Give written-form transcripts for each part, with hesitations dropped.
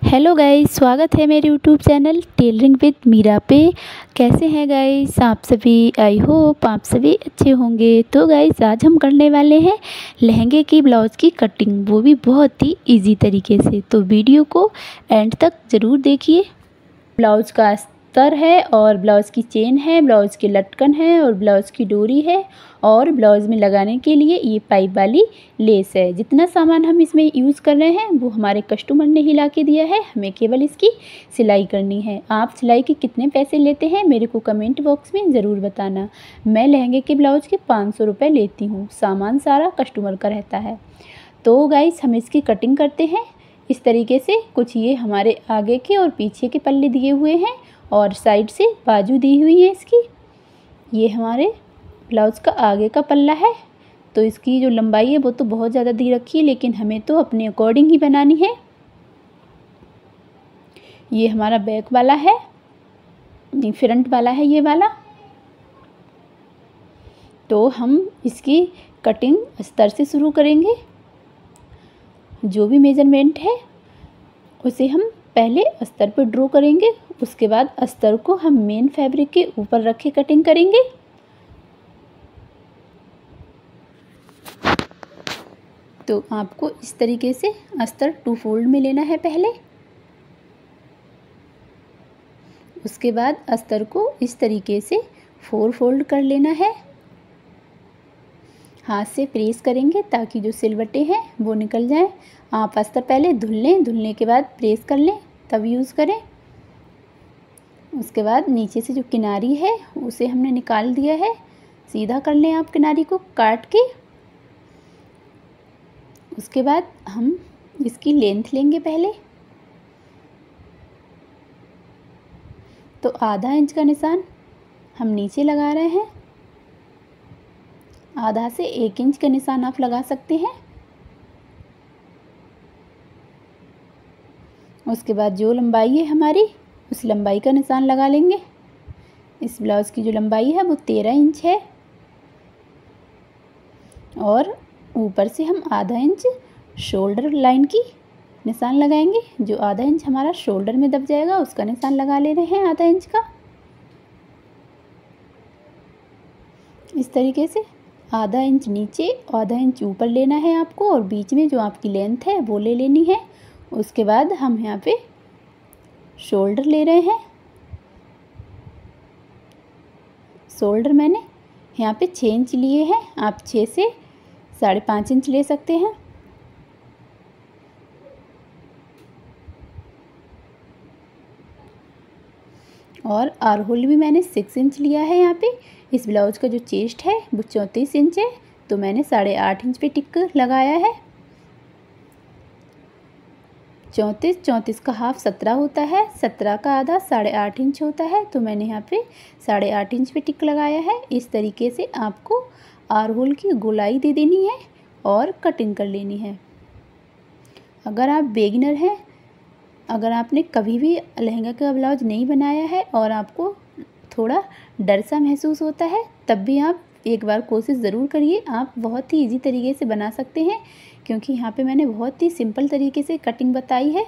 Hello guys, स्वागत है मेरे YouTube channel tailoring with Meera पे। कैसे हैं गाइस आप सभी? आई होप आप सभी अच्छे होंगे। तो गाइस आज हम करने वाले हैं लहंगे की ब्लाउज़ की कटिंग, वो भी बहुत ही इजी तरीके से। तो वीडियो को एंड तक ज़रूर देखिए। ब्लाउज़ का अस्तर है और ब्लाउज़ की चेन है, ब्लाउज़ के लटकन है और ब्लाउज़ की डोरी है और ब्लाउज़ में लगाने के लिए ये पाइप वाली लेस है। जितना सामान हम इसमें यूज़ कर रहे हैं वो हमारे कस्टमर ने ही ला के दिया है, हमें केवल इसकी सिलाई करनी है। आप सिलाई के कितने पैसे लेते हैं मेरे को कमेंट बॉक्स में ज़रूर बताना। मैं लहंगे के ब्लाउज़ के 500 रुपये लेती हूँ, सामान सारा कस्टमर का रहता है। तो गाइस हम इसकी कटिंग करते हैं इस तरीके से। कुछ ये हमारे आगे के और पीछे के पल्ले दिए हुए हैं और साइड से बाजू दी हुई है इसकी। ये हमारे ब्लाउज़ का आगे का पल्ला है। तो इसकी जो लंबाई है वो तो बहुत ज़्यादा दी रखी है, लेकिन हमें तो अपने अकॉर्डिंग ही बनानी है। ये हमारा बैक वाला है, नहीं फ्रंट वाला है ये वाला। तो हम इसकी कटिंग अस्तर से शुरू करेंगे। जो भी मेजरमेंट है उसे हम पहले अस्तर पर ड्रॉ करेंगे, उसके बाद अस्तर को हम मेन फैब्रिक के ऊपर रख के कटिंग करेंगे। तो आपको इस तरीके से अस्तर 2 फोल्ड में लेना है पहले। उसके बाद अस्तर को इस तरीके से 4 फोल्ड कर लेना है। हाथ से प्रेस करेंगे ताकि जो सिलवटें हैं वो निकल जाएं। आप अस्तर पहले धुल लें, धुलने के बाद प्रेस कर लें तब यूज़ करें। उसके बाद नीचे से जो किनारी है उसे हमने निकाल दिया है। सीधा कर लें आप किनारी को काट के। उसके बाद हम इसकी लेंथ लेंगे पहले। तो आधा इंच का निशान हम नीचे लगा रहे हैं। आधा से 1 इंच का निशान आप लगा सकते हैं। उसके बाद जो लंबाई है हमारी उस लंबाई का निशान लगा लेंगे। इस ब्लाउज़ की जो लंबाई है वो 13 इंच है और ऊपर से हम आधा इंच शोल्डर लाइन की निशान लगाएंगे। जो आधा इंच हमारा शोल्डर में दब जाएगा उसका निशान लगा ले रहे हैं आधा इंच का। इस तरीके से आधा इंच नीचे आधा इंच ऊपर लेना है आपको और बीच में जो आपकी लेंथ है वो ले लेनी है। उसके बाद हम यहाँ पे शोल्डर ले रहे हैं। शोल्डर मैंने यहाँ पे 6 इंच लिए हैं, आप 6 से 5.5 इंच ले सकते हैं। और आर होल भी मैंने 6 इंच लिया है। यहाँ पे इस ब्लाउज़ का जो चेस्ट है वो 34 इंच है, तो मैंने 8.5 इंच पे टिक लगाया है। 34 का हाफ 17 होता है, 17 का आधा 8.5 इंच होता है, तो मैंने यहाँ पे 8.5 इंच पे टिक लगाया है। इस तरीके से आपको आर होल की गोलाई दे देनी है और कटिंग कर लेनी है। अगर आप बेगिनर हैं, अगर आपने कभी भी लहंगा का ब्लाउज नहीं बनाया है और आपको थोड़ा डर सा महसूस होता है, तब भी आप एक बार कोशिश ज़रूर करिए। आप बहुत ही इजी तरीके से बना सकते हैं, क्योंकि यहाँ पे मैंने बहुत ही सिंपल तरीके से कटिंग बताई है।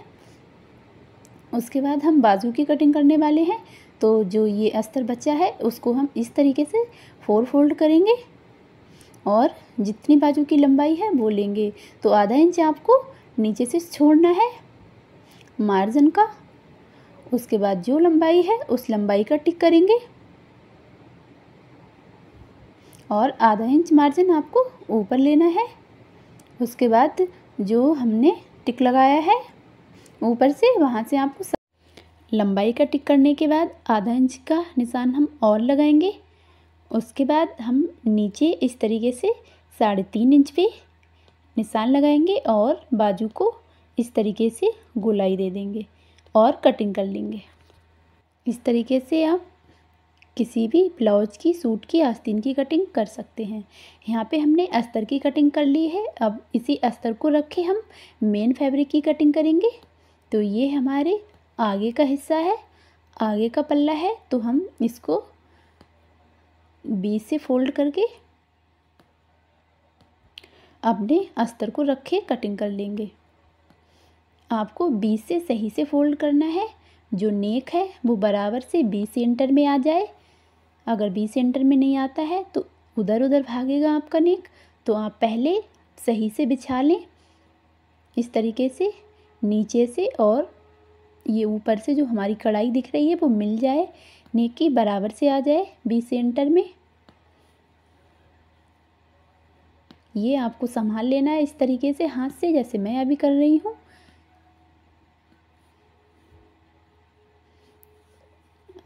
उसके बाद हम बाजू की कटिंग करने वाले हैं। तो जो ये अस्तर बचा है उसको हम इस तरीके से 4 फोल्ड करेंगे और जितनी बाजू की लंबाई है वो लेंगे। तो आधा इंच आपको नीचे से छोड़ना है मार्जिन का। उसके बाद जो लंबाई है उस लंबाई का टिक करेंगे और आधा इंच मार्जिन आपको ऊपर लेना है। उसके बाद जो हमने टिक लगाया है ऊपर से, वहाँ से आपको लंबाई का टिक करने के बाद आधा इंच का निशान हम और लगाएंगे। उसके बाद हम नीचे इस तरीके से 3.5 इंच पे निशान लगाएंगे और बाजू को इस तरीके से गोलाई दे देंगे और कटिंग कर लेंगे। इस तरीके से आप किसी भी ब्लाउज की, सूट की आस्तीन की कटिंग कर सकते हैं। यहाँ पे हमने अस्तर की कटिंग कर ली है। अब इसी अस्तर को रख के हम मेन फैब्रिक की कटिंग करेंगे। तो ये हमारे आगे का हिस्सा है, आगे का पल्ला है, तो हम इसको बीच से फोल्ड करके अपने अस्तर को रख के कटिंग कर लेंगे। आपको बीच से सही से फोल्ड करना है। जो नेक है वो बराबर से बीच सेंटर में आ जाए। अगर बीच सेंटर में नहीं आता है तो उधर उधर भागेगा आपका नेक। तो आप पहले सही से बिछा लें इस तरीके से नीचे से, और ये ऊपर से जो हमारी कढ़ाई दिख रही है वो मिल जाए, नेक की बराबर से आ जाए बीच सेंटर में। ये आपको संभाल लेना है इस तरीके से हाथ से, जैसे मैं अभी कर रही हूँ।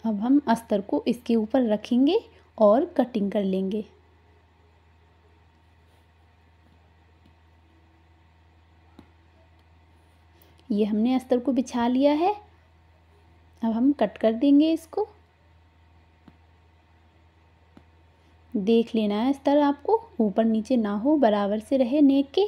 अब हम अस्तर को इसके ऊपर रखेंगे और कटिंग कर लेंगे। ये हमने अस्तर को बिछा लिया है। अब हम कट कर देंगे इसको। देख लेना है अस्तर आपको ऊपर नीचे ना हो, बराबर से रहे नेक के।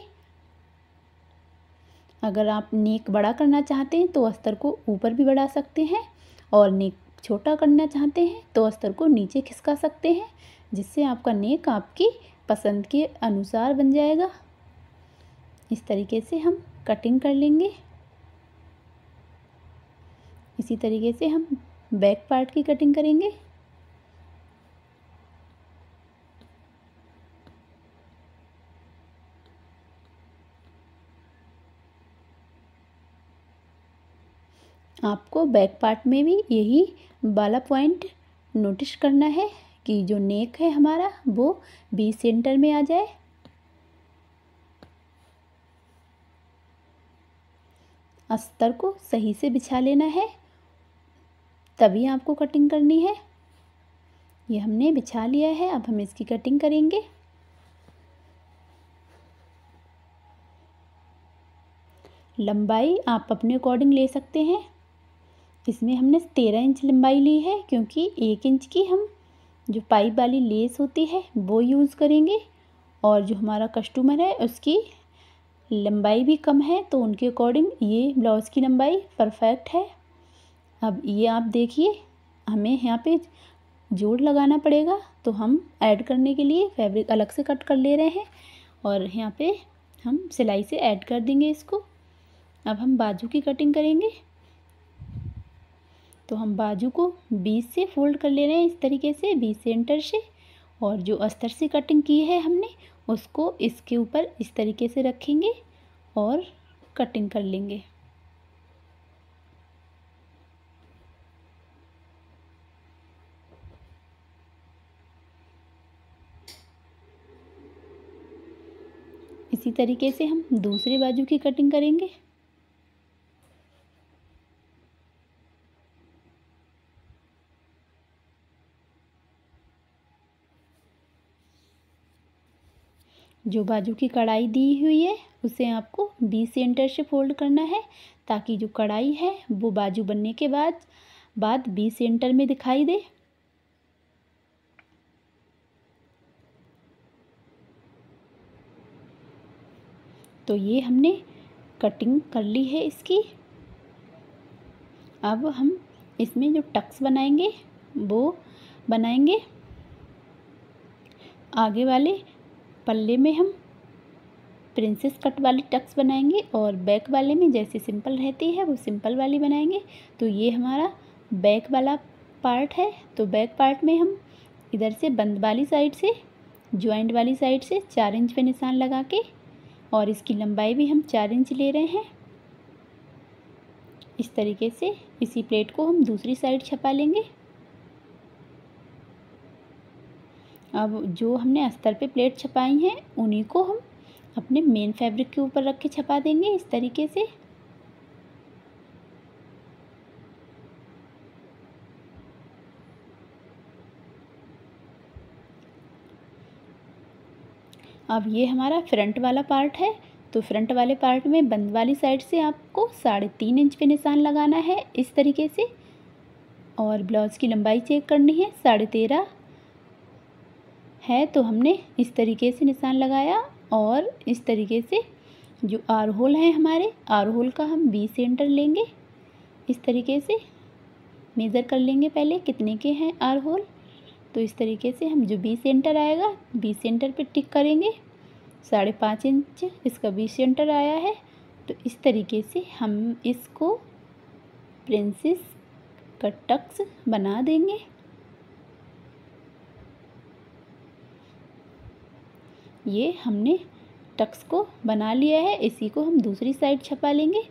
अगर आप नेक बड़ा करना चाहते हैं तो अस्तर को ऊपर भी बढ़ा सकते हैं, और नेक छोटा करना चाहते हैं तो अस्तर को नीचे खिसका सकते हैं, जिससे आपका नेक आपकी पसंद के अनुसार बन जाएगा। इस तरीके से हम कटिंग कर लेंगे। इसी तरीके से हम बैक पार्ट की कटिंग करेंगे। आपको बैक पार्ट में भी यही वाला पॉइंट नोटिस करना है कि जो नेक है हमारा वो बीच सेंटर में आ जाए। अस्तर को सही से बिछा लेना है, तभी आपको कटिंग करनी है। ये हमने बिछा लिया है। अब हम इसकी कटिंग करेंगे। लंबाई आप अपने अकॉर्डिंग ले सकते हैं। इसमें हमने 13 इंच लंबाई ली है, क्योंकि 1 इंच की हम जो पाइप वाली लेस होती है वो यूज़ करेंगे, और जो हमारा कस्टमर है उसकी लंबाई भी कम है, तो उनके अकॉर्डिंग ये ब्लाउज़ की लंबाई परफेक्ट है। अब ये आप देखिए, हमें यहाँ पे जोड़ लगाना पड़ेगा, तो हम ऐड करने के लिए फैब्रिक अलग से कट कर ले रहे हैं, और यहाँ पे हम सिलाई से ऐड कर देंगे इसको। अब हम बाजू की कटिंग करेंगे। तो हम बाजू को बीच से फोल्ड कर ले रहे हैं इस तरीके से, बीच सेंटर से, और जो अस्तर से कटिंग की है हमने उसको इसके ऊपर इस तरीके से रखेंगे और कटिंग कर लेंगे। इसी तरीके से हम दूसरे बाजू की कटिंग करेंगे। जो बाजू की कढ़ाई दी हुई है उसे आपको बीच सेंटर से फोल्ड करना है, ताकि जो कढ़ाई है वो बाजू बनने के बाद बीच सेंटर में दिखाई दे। तो ये हमने कटिंग कर ली है इसकी। अब हम इसमें जो टक्स बनाएंगे वो बनाएंगे। आगे वाले पल्ले में हम प्रिंसेस कट वाली टक्स बनाएंगे, और बैक वाले में जैसे सिंपल रहती है वो सिंपल वाली बनाएंगे। तो ये हमारा बैक वाला पार्ट है। तो बैक पार्ट में हम इधर से बंद वाली साइड से, जॉइंट वाली साइड से 4 इंच पे निशान लगा के, और इसकी लंबाई भी हम 4 इंच ले रहे हैं। इस तरीके से इसी प्लेट को हम दूसरी साइड छपा लेंगे। अब जो हमने अस्तर पे प्लेट छपाई हैं उन्हीं को हम अपने मेन फैब्रिक के ऊपर रख के छपा देंगे इस तरीके से। अब ये हमारा फ्रंट वाला पार्ट है। तो फ्रंट वाले पार्ट में बंद वाली साइड से आपको 3.5 इंच पे निशान लगाना है इस तरीके से, और ब्लाउज़ की लंबाई चेक करनी है 13.5 है। तो हमने इस तरीके से निशान लगाया, और इस तरीके से जो आर होल है हमारे, आर होल का हम बीच सेंटर लेंगे। इस तरीके से मेज़र कर लेंगे पहले कितने के हैं आर होल। तो इस तरीके से हम जो बीच सेंटर आएगा बीच सेंटर पे टिक करेंगे। 5.5 इंच इसका बीच सेंटर आया है, तो इस तरीके से हम इसको प्रिंसेस का टक्स बना देंगे। ये हमने टक्स को बना लिया है। इसी को हम दूसरी साइड छपा लेंगे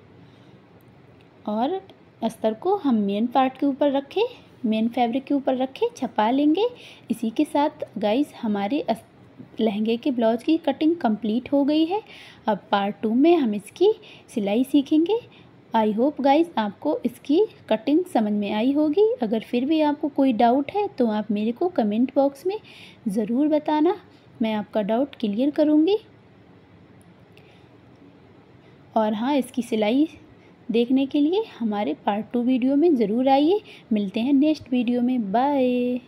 और अस्तर को हम मेन पार्ट के ऊपर रखे, मेन फैब्रिक के ऊपर रखे छपा लेंगे। इसी के साथ गाइस हमारे लहंगे के ब्लाउज की कटिंग कंप्लीट हो गई है। अब पार्ट 2 में हम इसकी सिलाई सीखेंगे। आई होप गाइस आपको इसकी कटिंग समझ में आई होगी। अगर फिर भी आपको कोई डाउट है तो आप मेरे को कमेंट बॉक्स में ज़रूर बताना, मैं आपका डाउट क्लियर करूँगी। और हाँ, इसकी सिलाई देखने के लिए हमारे पार्ट 2 वीडियो में ज़रूर आइए। मिलते हैं नेक्स्ट वीडियो में। बाय।